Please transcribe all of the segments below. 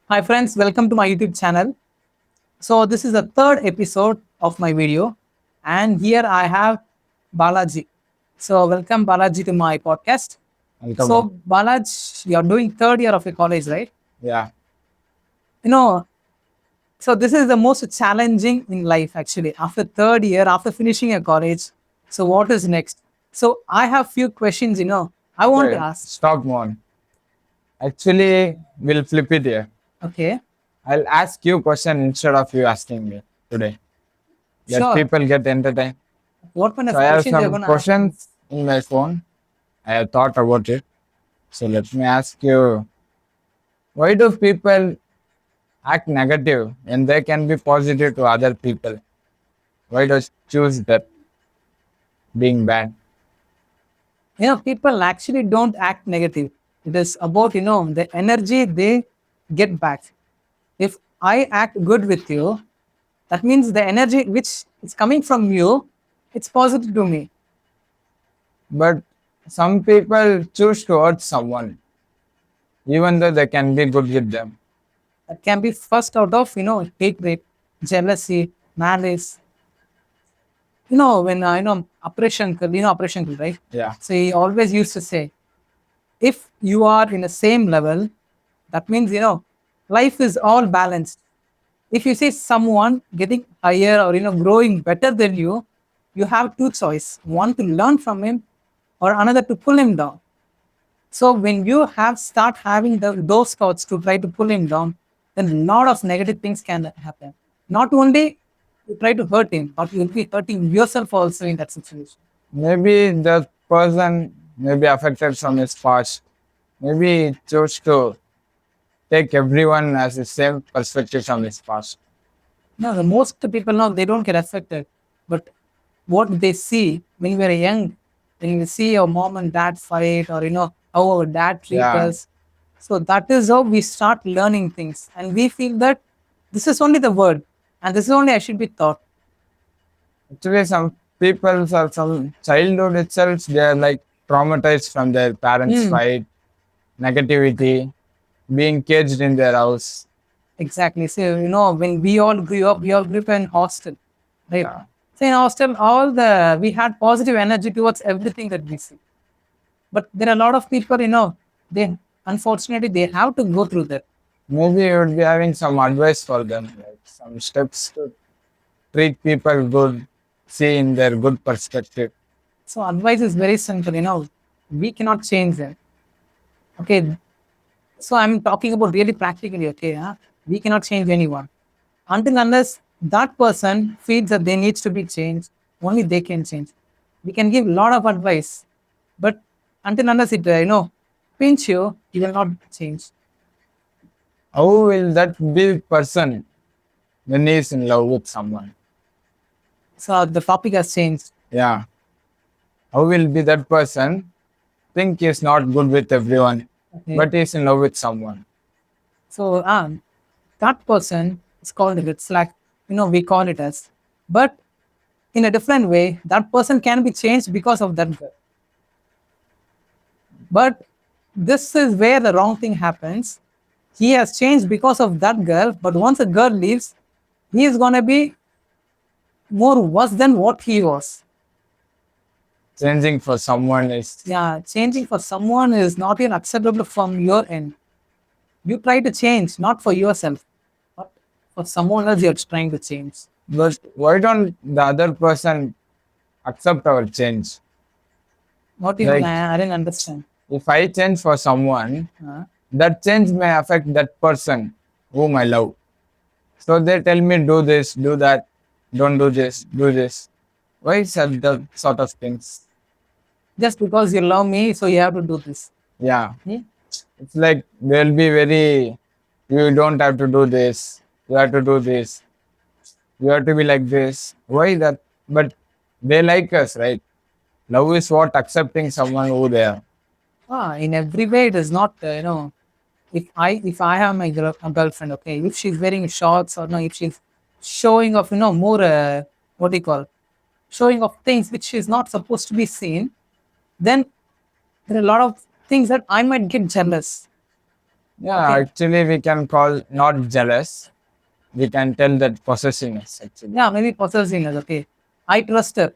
Hi friends, welcome to my YouTube channel. So this is the third episode of my video and here I have Balaji. So welcome Balaji to my podcast. Welcome, bro. So Balaj, you're doing third year of your college, right? Yeah. You know, so this is the most challenging in life actually. After third year, after finishing your college, so what is next? So I have few questions, I want to Okay. ask. Stop one. Actually, we'll flip it here. Okay, I'll ask you question instead of you asking me today. Let sure. people get entertained. What kind So I of have questions you're some gonna ask me? questions in my phone. I have thought about it. So let me ask you, why do people act negative when they can be positive to other people? Why does choose that being bad? People actually don't act negative. It is about the energy they get back. If I act good with you, that means the energy which is coming from you, it's positive to me. But some people choose to hurt someone, even though they can be good with them. That can be first out of hatred, jealousy, malice. When Operation Uncle, Operation Uncle, right? Yeah. So he always used to say, if you are in the same level, that means life is all balanced. If you see someone getting higher or growing better than you, you have two choice: one to learn from him, or another to pull him down. So when you have start having those thoughts to try to pull him down, then a lot of negative things can happen. Not only you try to hurt him, but you'll be hurting yourself also in that situation. Maybe the person may be affected from his past. Maybe he chose to take everyone as the same perspective from his past. No, the most people now they don't get affected, but what they see when we are young, when we see our mom and dad fight, or how our dad treat Yeah. us, so that is how we start learning things, and we feel that this is only the word, and this is only I should be taught. Actually, some people or from childhood itself, they are like traumatized from their parents' Hmm, fight, negativity, being caged in their house. exactly. So when we all grew up, we all grew up in hostel, right? Yeah. So in hostel, all the we had positive energy towards everything that we see. But there are a lot of people, they unfortunately they have to go through that. Maybe you would be having some advice for them, like some steps to treat people good, see in their good perspective. So advice is very simple, we cannot change them. Okay. So I'm talking about really practically, okay. Huh? We cannot change anyone. Until unless that person feels that they needs to be changed, only they can change. We can give a lot of advice, but until unless it pinch you, you will not change. How will that be person when he is in love with someone? So the topic has changed. Yeah. How will be that person think he's not good with everyone, Okay. but he's in love with someone? So that person is called it's like we call it as, but in a different way, that person can be changed because of that girl. But this is where the wrong thing happens. He has changed because of that girl, but once a girl leaves, he is gonna be more worse than what he was. Changing for someone is Yeah, changing for someone is not even acceptable from your end. You try to change, not for yourself, but for someone else you're trying to change. but why don't the other person accept our change? What do you mean? Like I didn't understand. if I change for someone, Uh, that change may affect that person whom I love. So they tell me do this, do that, don't do this, do this. Why is that the sort of things? just because you love me, so you have to do this. Yeah. Hmm? It's like they'll be very, you don't have to do this, you have to do this, you have to be like this. Why that? But they like us, right? Love is what accepting someone who they are. In every way, it is not. If I have my a girlfriend, okay, if she's wearing shorts or no, if she's showing off, more what do you call, showing off things which is not supposed to be seen, then there are a lot of things that I might get jealous. Yeah, Okay. actually, we can call not jealous. We can tell that possessiveness, actually. Yeah, maybe possessiveness. Okay. I trust her.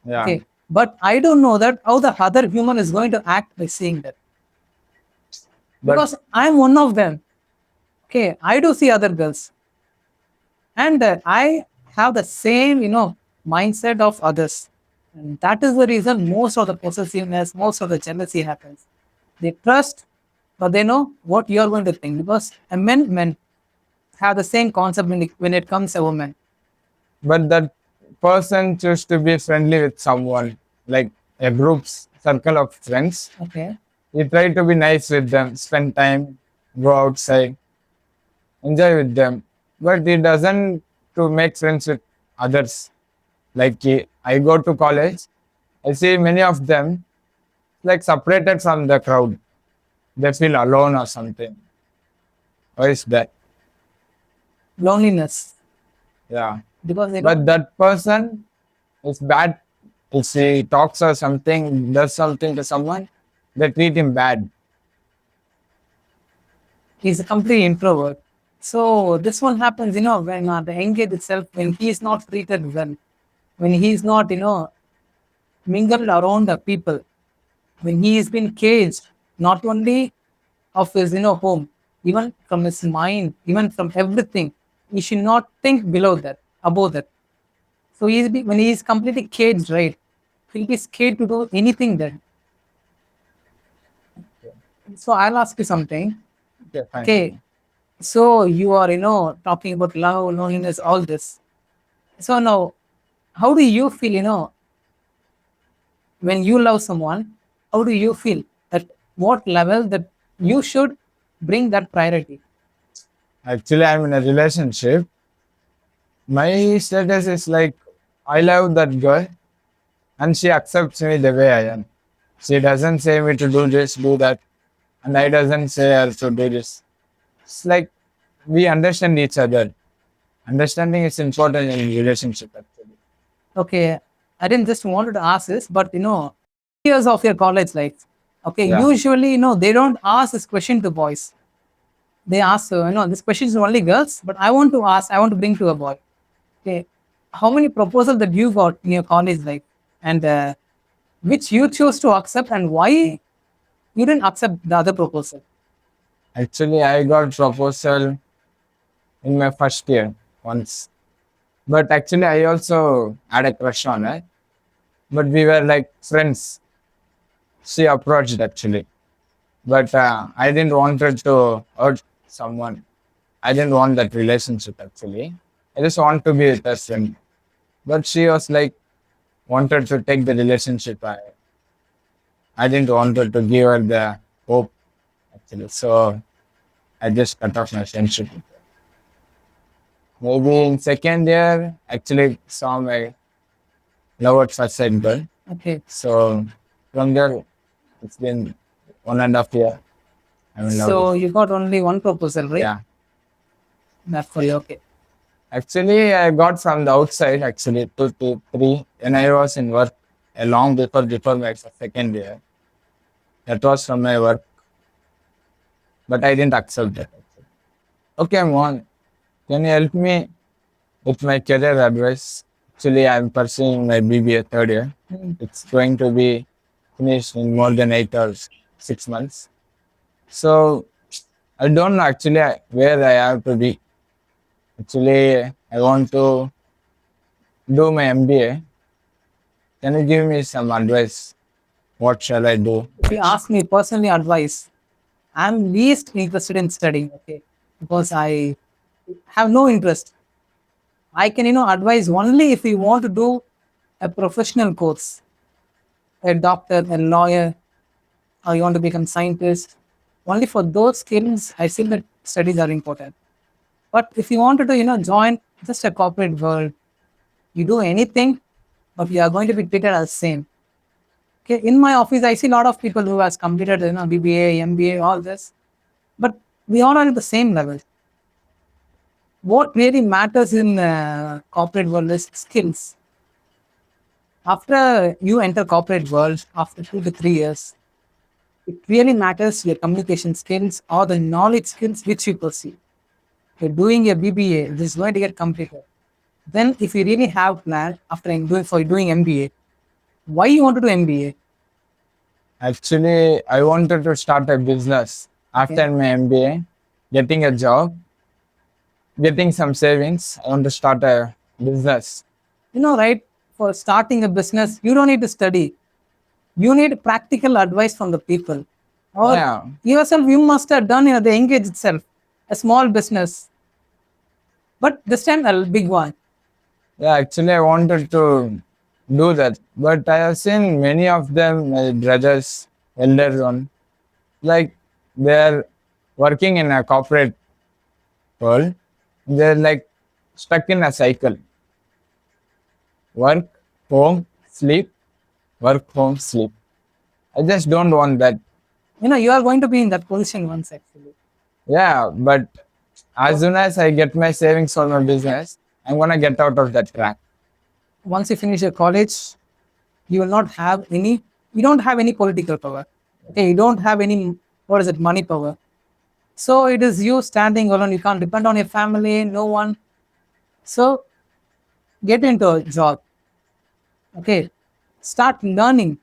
Yeah. Okay. But I don't know that how the other human is going to act by seeing that. But Because I'm one of them. Okay. I do see other girls. And I have the same, mindset of others. And that is the reason most of the possessiveness, most of the jealousy happens. They trust, but they know what you're going to think. Because men have the same concept when it comes to women. but that person choose to be friendly with someone, like a group's circle of friends. Okay. He try to be nice with them, spend time, go outside, enjoy with them. But he doesn't to make friends with others. Like I go to college, I see many of them like separated from the crowd. They feel alone or something. Why is that? Loneliness. Yeah. Because they But don't. that person is bad. If he talks or something, does something to someone, they treat him bad. He's a complete introvert. So this one happens, when the engage itself, when he is not treated well, when he is not, mingled around the people, when he has been caged, not only of his, home, even from his mind, even from everything, he should not think below that, above that. So when he is completely caged, right? He'll be scared to do anything then. So I'll ask you something. Okay, fine. Okay. So you are, talking about love, loneliness, all this. So now, how do you feel, when you love someone? How do you feel that what level that you should bring that priority? Actually, I'm in a relationship. My status is like I love that girl and she accepts me the way I am. She doesn't say me to do this, do that, and I doesn't say her to do this. It's like we understand each other. Understanding is important in relationship actually. Okay, I didn't just wanted to ask this, but years of your college life. Okay, Yeah. usually, they don't ask this question to boys. They ask, this question is only girls, but I want to bring to a boy. Okay, how many proposals that you got in your college life, and which you chose to accept, and why you didn't accept the other proposal? Actually I got proposal in my first year once. But actually I also had a crush on her. But we were like friends. She approached actually. But I didn't want her to hurt someone. I didn't want that relationship actually. I just want to be with her friend. But she was like wanted to take the relationship. I didn't want her to give her the hope actually. So I just cut off my friendship. Maybe in second year, actually saw my love at first sight girl. Okay, So from there, it's been 1.5 year. I'm in love with so her. you got only one proposal, right? Yeah. That's for you. Okay. Actually, I got from the outside, actually, 2 to 3. When I was in work, long before my second year. That was from my work, but I didn't accept that. Okay, Mohan, can you help me with my career advice? Actually, I'm pursuing my BBA third year. Mm. It's going to be finished in more than 8 or 6 months. So I don't know actually where I have to be. Actually, I want to do my MBA. Can you give me some advice? What shall I do? If you ask me personally advice, I'm least interested in studying, okay, because I have no interest. I can, advise only if you want to do a professional course, a doctor, a lawyer, or you want to become scientist. Only for those skills, I feel that studies are important. But if you wanted to, join just a corporate world, you do anything, but you are going to be treated as same. Okay, in my office, I see a lot of people who has completed, BBA, MBA, all this, but we all are at the same level. What really matters in corporate world is skills. After you enter corporate world, after 2 to 3 years, It really matters your communication skills or the knowledge skills which you pursue. You're doing a BBA, this is going to get completed. Then, if you really have plan after doing MBA, why you want to do MBA? Actually, I wanted to start a business Okay, after my MBA, getting a job, getting some savings. I want to start a business. right? For starting a business, you don't need to study. You need practical advice from the people, or Yeah, yourself. You must have done the engage itself, a small business, but this time a big one. yeah. Actually, I wanted to do that, but I have seen many of them, my brothers, elder one, like they're working in a corporate world. They're like stuck in a cycle: work, home, sleep, work, home, sleep. I just don't want that. You are going to be in that position once actually. Yeah, but as soon as I get my savings for my business, I'm gonna get out of that track. Once you finish your college, you will not have any. You don't have any political power. Okay, you don't have any. What is it? Money power. So it is you standing alone. You can't depend on your family. No one. So get into a job. Okay, start learning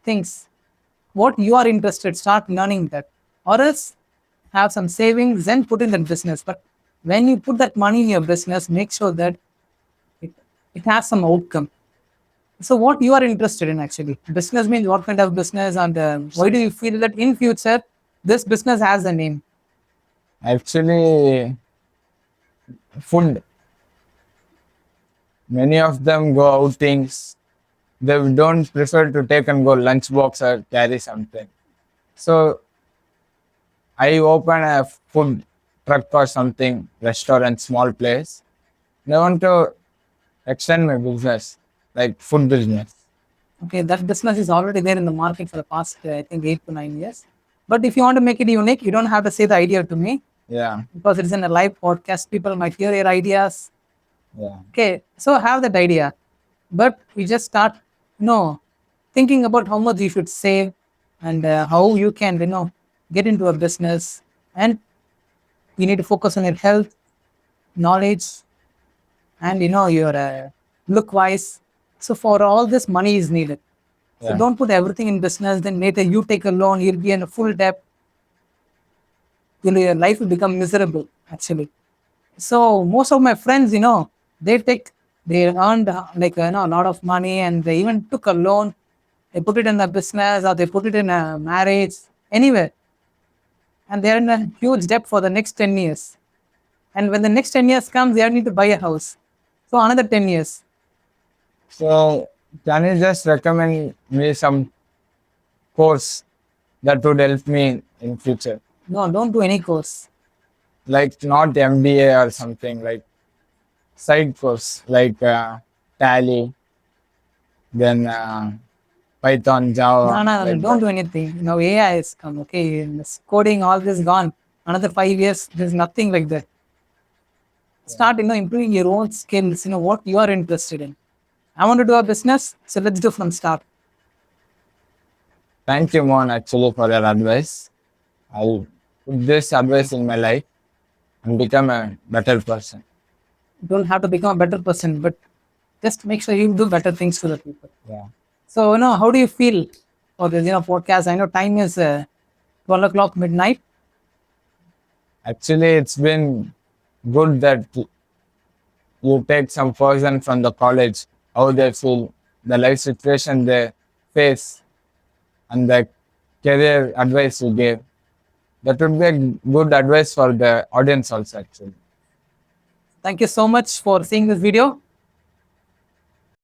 things. What you are interested, start learning that, or else have some savings, then put in that business. But when you put that money in your business, make sure that it, it has some outcome. So what you are interested in actually, business means what kind of business, and why do you feel that in future this business has a name? Actually, food. Many of them go outings. They don't prefer to take and go lunchbox or carry something. So I open a food truck or something, restaurant, small place. I want to extend my business, like food business. Okay, that business is already there in the market for the past I think 8 to 9 years. But if you want to make it unique, you don't have to say the idea to me Yeah, because it's in a live podcast. People might hear your ideas. yeah, Okay, so have that idea, but we just start, thinking about how much you should save and how you can, get into a business, and you need to focus on your health, knowledge, and your look wise. So for all this, money is needed. So yeah. don't put everything in business. Then later you take a loan, you'll be in a full debt. Your life will become miserable. Actually. So most of my friends, they earned like a lot of money, and they even took a loan. They put it in a business or they put it in a marriage, anywhere, and they're in a huge debt for the next 10 years. And when the next 10 years comes, they need to buy a house. So another 10 years. So can you just recommend me some course that would help me in future? No, don't do any course. Like not MBA or something, like side course, like Tally, then Python, No, Java, no, no, like don't that. do anything. AI is come. Okay, and this coding, all this gone. Another 5 years, there's nothing like that. Start, improving your own skills. What you are interested in. I want to do a business, so let's do from start. Thank you, Mon, actually, for your advice. I'll put this advice in my life and become a better person. You don't have to become a better person, but just make sure you do better things for the people. Yeah. So, how do you feel for this, podcast? I know time is 12 o'clock midnight. Actually, it's been good that you take some person from the college, how they feel, the life situation they face, and the career advice you gave. That would be a good advice for the audience also, actually. Thank you so much for seeing this video.